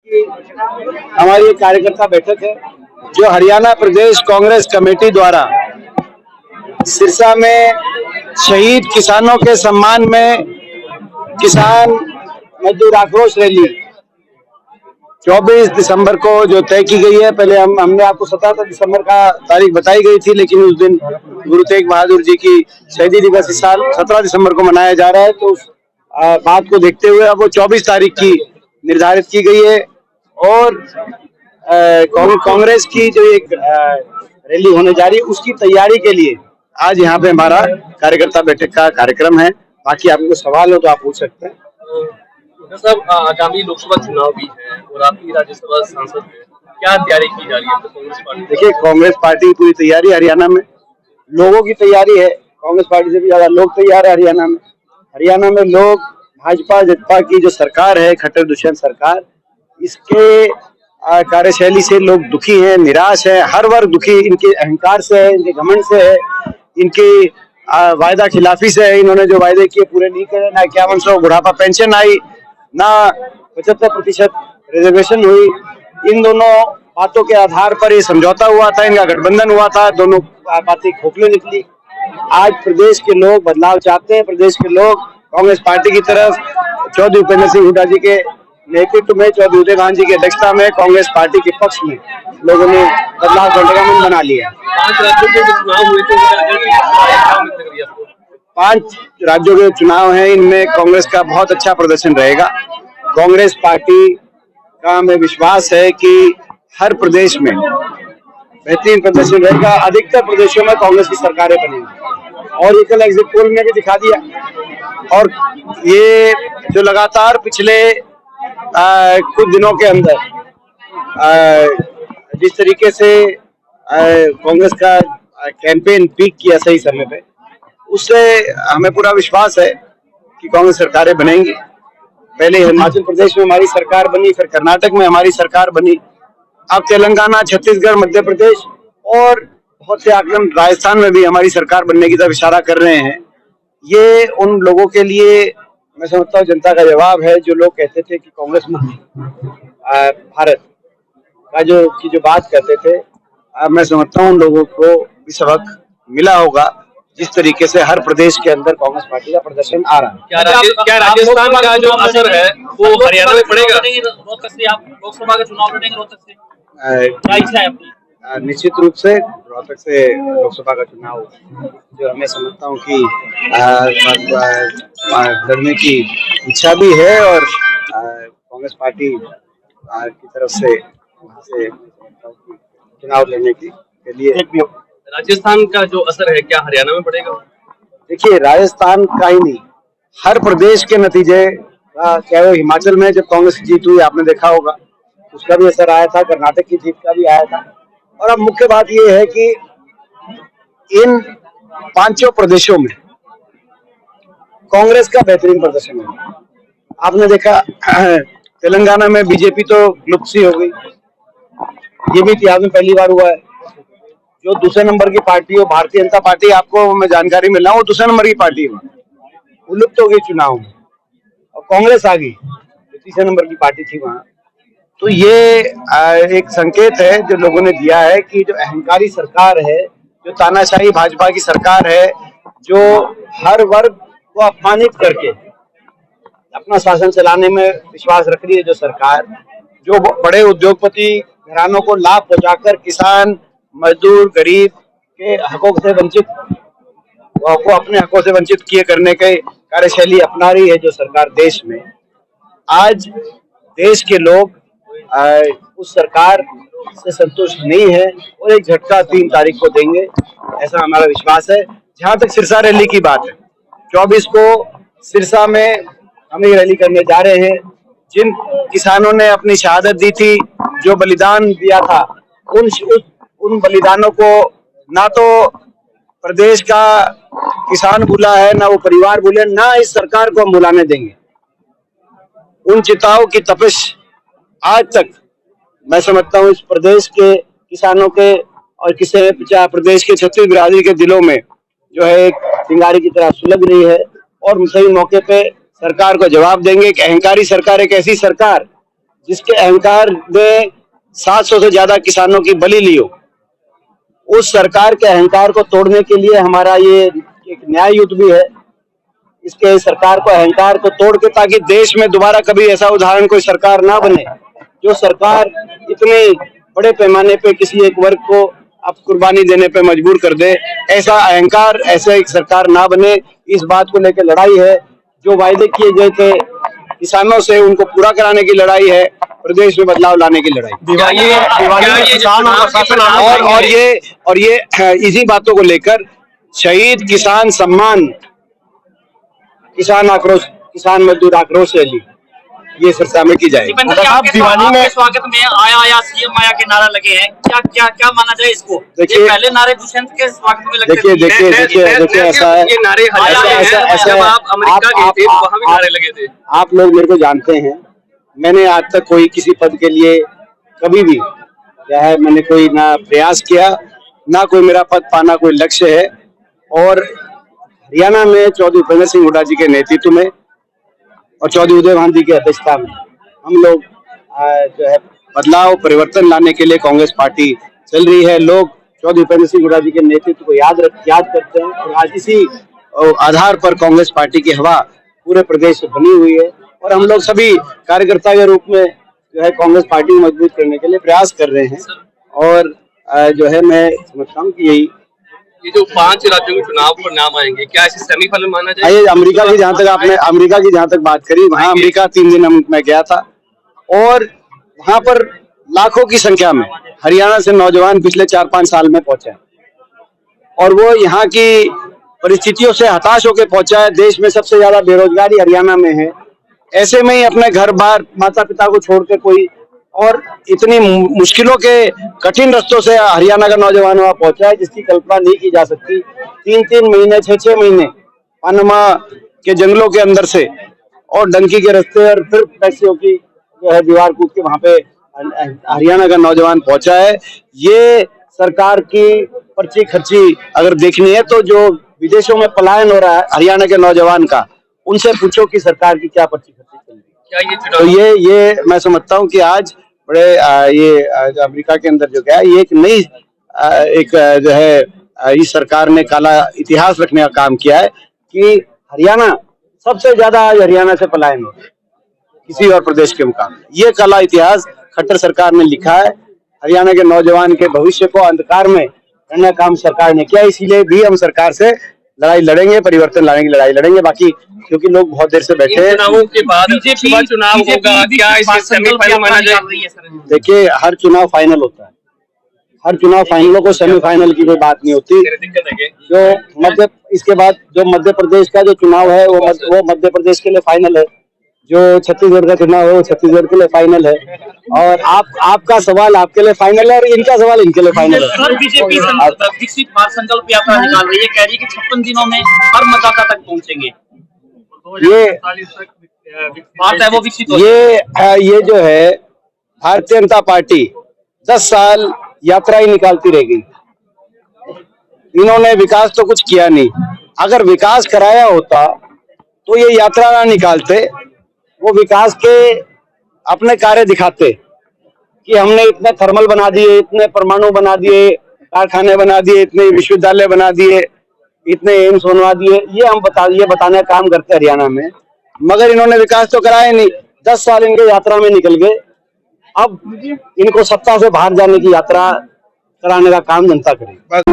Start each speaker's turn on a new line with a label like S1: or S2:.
S1: हमारी एक कार्यकर्ता बैठक है जो हरियाणा प्रदेश कांग्रेस कमेटी द्वारा सिरसा में शहीद किसानों के सम्मान में किसान मजदूर आक्रोश रैली 24 दिसंबर को जो तय की गई है। पहले हमने आपको 17 दिसंबर का तारीख बताई गई थी, लेकिन उस दिन गुरु तेग बहादुर जी की शहीदी दिवस इस साल 17 दिसंबर को मनाया जा रहा है, तो उस बात को देखते हुए अब वो 24 तारीख की निर्धारित की गई है। और कांग्रेस की जो एक रैली होने जा रही है उसकी तैयारी के लिए आज यहाँ पे हमारा कार्यकर्ता बैठक का कार्यक्रम है। बाकी आपको सवाल हो तो आप पूछ सकते हैं।
S2: सब आगामी लोकसभा चुनाव भी है और आपकी राज्यसभा सांसद है, क्या तैयारी की जा रही है कांग्रेस पार्टी?
S1: देखिए, कांग्रेस पार्टी की पूरी तैयारी हरियाणा में, लोगों की तैयारी है। कांग्रेस पार्टी से भी ज्यादा लोग तैयार है हरियाणा में। हरियाणा में लोग भाजपा जसपा की जो सरकार है, खट्टर दुष्यंत सरकार, इसके कार्यशैली से लोग दुखी हैं, निराश है। हर वर्ग दुखी, इनके अहंकार से है, इनके घमंड से है, इनकी वायदा खिलाफी से है। इन्होंने जो वायदे किए पूरे नहीं करे। ना 5100 बुढ़ापा पेंशन आई, ना 75% रिजर्वेशन हुई। इन दोनों बातों के आधार पर ये समझौता हुआ था, इनका गठबंधन हुआ था, दोनों बातें खोखले निकली। आज प्रदेश के लोग बदलाव चाहते हैं। प्रदेश के लोग कांग्रेस पार्टी की तरफ चौधरी उपेंद्र सिंह हुड्डा जी के नेतृत्व में, चौधरी उदय भान जी की अध्यक्षता में कांग्रेस पार्टी के पक्ष में लोगों ने बदलाव करने का मन बना लिया।
S2: 5 राज्यों के चुनाव हुए थे,
S1: 5 राज्यों के चुनाव हैं, इनमें कांग्रेस का बहुत अच्छा प्रदर्शन रहेगा। कांग्रेस पार्टी का हमें विश्वास है कि हर प्रदेश में बेहतरीन प्रदर्शन रहेगा। अधिकतर प्रदेशों में कांग्रेस की सरकारें बनेंगी और ये कल एग्जिट पोल में भी दिखा दिया। और ये जो लगातार पिछले कुछ दिनों के अंदर जिस तरीके से कांग्रेस का कैंपेन पीक किया सही समय पे, उससे हमें पूरा विश्वास है कि कांग्रेस सरकारें बनेंगी। पहले हिमाचल प्रदेश में हमारी सरकार बनी, फिर कर्नाटक में हमारी सरकार बनी, अब तेलंगाना, छत्तीसगढ़, मध्य प्रदेश और बहुत से आंकड़े राजस्थान में भी हमारी सरकार बनने की तरफ इशारा कर रहे हैं। ये उन लोगों के लिए मैं समझता हूँ जनता का जवाब है जो लोग कहते थे कि कांग्रेस मुक्त भारत का जो बात करते थे। मैं समझता हूँ उन लोगों को भी सबक मिला होगा जिस तरीके से हर प्रदेश के अंदर कांग्रेस पार्टी का प्रदर्शन आ रहा है।
S2: क्या राजस्थान का जो असर है वो हरियाणा में पड़ेगा?
S3: रोहतक से आप लोकसभा का चुनाव लड़ेंगे? रोहतक से क्या इच्छा है अपनी?
S1: निश्चित रूप से रोहतक से लोकसभा का चुनाव जो हमें समझता हूँ कि लड़ने की इच्छा भी है और कांग्रेस पार्टी की तरफ से वहाँ से चुनाव लड़ने के लिए।
S2: राजस्थान का जो असर है क्या हरियाणा में पड़ेगा?
S1: देखिए, राजस्थान का ही नहीं, हर प्रदेश के नतीजे, चाहे वो हिमाचल में जब कांग्रेस की जीत हुई आपने देखा होगा, उसका भी असर आया था, कर्नाटक की जीत का भी आया था। और अब मुख्य बात यह है कि इन 5 प्रदेशों में कांग्रेस का बेहतरीन प्रदर्शन है। आपने देखा तेलंगाना में बीजेपी तो लुप्त सी हो गई, ये भी इतिहास में पहली बार हुआ है। जो दूसरे नंबर की पार्टी हो, भारतीय जनता पार्टी, आपको मैं जानकारी मिल रहा हूँ, वो दूसरे नंबर की पार्टी है, वो लुप्त हो गई चुनाव में और कांग्रेस आ गई जो तीसरे नंबर की पार्टी थी वहां। तो ये एक संकेत है जो लोगों ने दिया है कि जो अहंकारी सरकार है, जो तानाशाही भाजपा की सरकार है, जो हर वर्ग को अपमानित करके अपना शासन चलाने में विश्वास रख रही है, जो सरकार, जो बड़े उद्योगपति घरानों को लाभ पहुंचाकर किसान, मजदूर, गरीब के हकों से वंचित, को अपने हकों से वंचित किए करने के कार्यशैली अपना रही है जो सरकार देश में। आज देश के लोग उस सरकार से संतुष्ट नहीं है और एक झटका 3 तारीख को देंगे, ऐसा हमारा विश्वास है। जहां तक सिरसा रैली की बात है, 24 को सिरसा में हम ये रैली करने जा रहे हैं। जिन किसानों ने अपनी शहादत दी थी, जो बलिदान दिया था, उन बलिदानों को ना तो प्रदेश का किसान भूला है, ना वो परिवार भूले, ना इस सरकार को हम भुलाने देंगे। उन चिताओं की तपिश आज तक मैं समझता हूँ इस प्रदेश के किसानों के और किसी प्रदेश के छत्तीस बिरादरी के दिलों में जो है एक चिंगारी की तरह सुलग रही है। और सही मौके पे सरकार को जवाब देंगे कि अहंकारी सरकार एक ऐसी सरकार जिसके अहंकार ने 700 से ज्यादा किसानों की बलि ली हो, उस सरकार के अहंकार को तोड़ने के लिए हमारा ये एक न्याय युद्ध भी है। इसके सरकार को अहंकार को तोड़ के, ताकि देश में दोबारा कभी ऐसा उदाहरण कोई सरकार ना बने जो सरकार इतने बड़े पैमाने पे किसी एक वर्ग को अब कुर्बानी देने पे मजबूर कर दे। ऐसा अहंकार, ऐसा एक सरकार ना बने, इस बात को लेकर लड़ाई है। जो वायदे किए गए थे किसानों से, उनको पूरा कराने की लड़ाई है, प्रदेश में बदलाव लाने की लड़ाई।
S2: दिवाली में किसान और प्रशासन
S1: और ये इसी बातों को लेकर शहीद किसान सम्मान, किसान आक्रोश, किसान मजदूर आक्रोश रैली ये सरसा में की जाएगी।
S3: दिवाली में स्वागत में आया सीएम आया के नारा लगे हैं, क्या क्या क्या माना जाए इसको?
S1: देखिए,
S3: ये पहले नारे दुष्यंत के स्वागत में लगते थे।
S1: देखिए ऐसा है,
S2: ये नारे जब आप अमेरिका गए थे वहां भी नारे लगे थे।
S1: आप लोग मेरे को जानते हैं, मैंने आज तक कोई किसी पद के लिए कभी भी क्या है, मैंने कोई ना प्रयास किया, ना कोई मेरा पद पाना कोई लक्ष्य है। और हरियाणा में चौधरी भूपेंद्र सिंह हुड्डा जी के नेतृत्व में और चौधरी उदय भान जी की अध्यक्षता में हम लोग जो है बदलाव परिवर्तन लाने के लिए कांग्रेस पार्टी चल रही है। लोग चौधरी भूपेंद्र सिंह हुड्डा जी के नेतृत्व को याद करते हैं और आज इसी आधार पर कांग्रेस पार्टी की हवा पूरे प्रदेश में बनी हुई है। और हम लोग सभी कार्यकर्ता के रूप में जो है कांग्रेस पार्टी को मजबूत करने के लिए प्रयास कर रहे हैं। और जो है मैं समझता हूँ कि यही
S2: ये जो 5 राज्यों में चुनाव परिणाम आएंगे, क्या ऐसे सेमीफाइनल माना जाए?
S1: ये अमेरिका की जहाँ तक आपने अमेरिका की जहाँ तक बात करी, वहाँ अमेरिका 3 दिन मैं गया था और वहाँ पर लाखों की संख्या में हरियाणा से नौजवान पिछले 4-5 साल में पहुंचे और वो यहाँ की परिस्थितियों से हताश होकर पहुंचा है। देश में सबसे ज्यादा बेरोजगारी हरियाणा में है। ऐसे में ही अपने घर बार माता पिता को छोड़ के कोई और इतनी मुश्किलों के कठिन रास्तों से हरियाणा का नौजवान वहां पहुंचा है जिसकी कल्पना नहीं की जा सकती। 3-3 महीने 6-6 महीने पनामा के जंगलों के अंदर से और डंकी के रास्ते और फिर पैसों की जो है दीवार कूद के वहां पे हरियाणा का नौजवान पहुंचा है। ये सरकार की पर्ची खर्ची अगर देखनी है तो जो विदेशों में पलायन हो रहा है हरियाणा के नौजवान का, उनसे पूछो कि सरकार की क्या पर्ची खर्ची चल रही है। तो ये मैं समझता हूँ कि आज बड़े ये अमेरिका के अंदर जो गया, ये एक नई एक जो है इस सरकार ने काला इतिहास रखने का काम किया है कि हरियाणा सबसे ज्यादा आज हरियाणा से पलायन हो रहा है किसी और प्रदेश के मुकाबले। ये काला इतिहास खट्टर सरकार ने लिखा है। हरियाणा के नौजवान के भविष्य को अंधकार में करने का काम सरकार ने किया, इसीलिए भी हम सरकार से लड़ाई लड़ेंगे, परिवर्तन लाने की लड़ाई लड़ेंगे। बाकी क्योंकि लोग बहुत देर से बैठे हैं,
S2: चुनावों के बाद लोकसभा चुनाव होगा, क्या इसे सेमीफाइनल माना जाए?
S1: देखिए हर चुनाव फाइनल होता है, हर चुनाव फाइनलों को सेमीफाइनल की कोई बात नहीं होती। जो इसके बाद जो मध्य प्रदेश का जो चुनाव है वो मध्य प्रदेश के लिए फाइनल है, जो छत्तीसगढ़ का चुनाव है वो छत्तीसगढ़ के लिए फाइनल है। और आपका सवाल आपके लिए फाइनल है और इनका सवाल इनके लिए फाइनल है।
S3: सर बीजेपी विकसित भारत संकल्प यात्रा निकाल रही है, कह रही है कि 56 दिनों में हर मतदाता तक पहुंचेंगे।
S1: ये
S3: बात है वो विकसित
S1: ये जो है भारतीय जनता पार्टी 10 साल यात्रा ही निकालती रह गई। इन्होंने विकास तो कुछ किया नहीं। अगर विकास कराया होता तो ये यात्रा ना निकालते, वो विकास के अपने कार्य दिखाते कि हमने इतने थर्मल बना दिए, इतने परमाणु बना दिए, कारखाने बना दिए, इतने विश्वविद्यालय बना दिए, इतने एम्स बनवा दिए। ये बताने का काम करते हरियाणा में, मगर इन्होंने विकास तो कराया नहीं। 10 साल इनके यात्रा में निकल गए। अब इनको सत्ता से बाहर जाने की यात्रा कराने का काम जनता करेगी।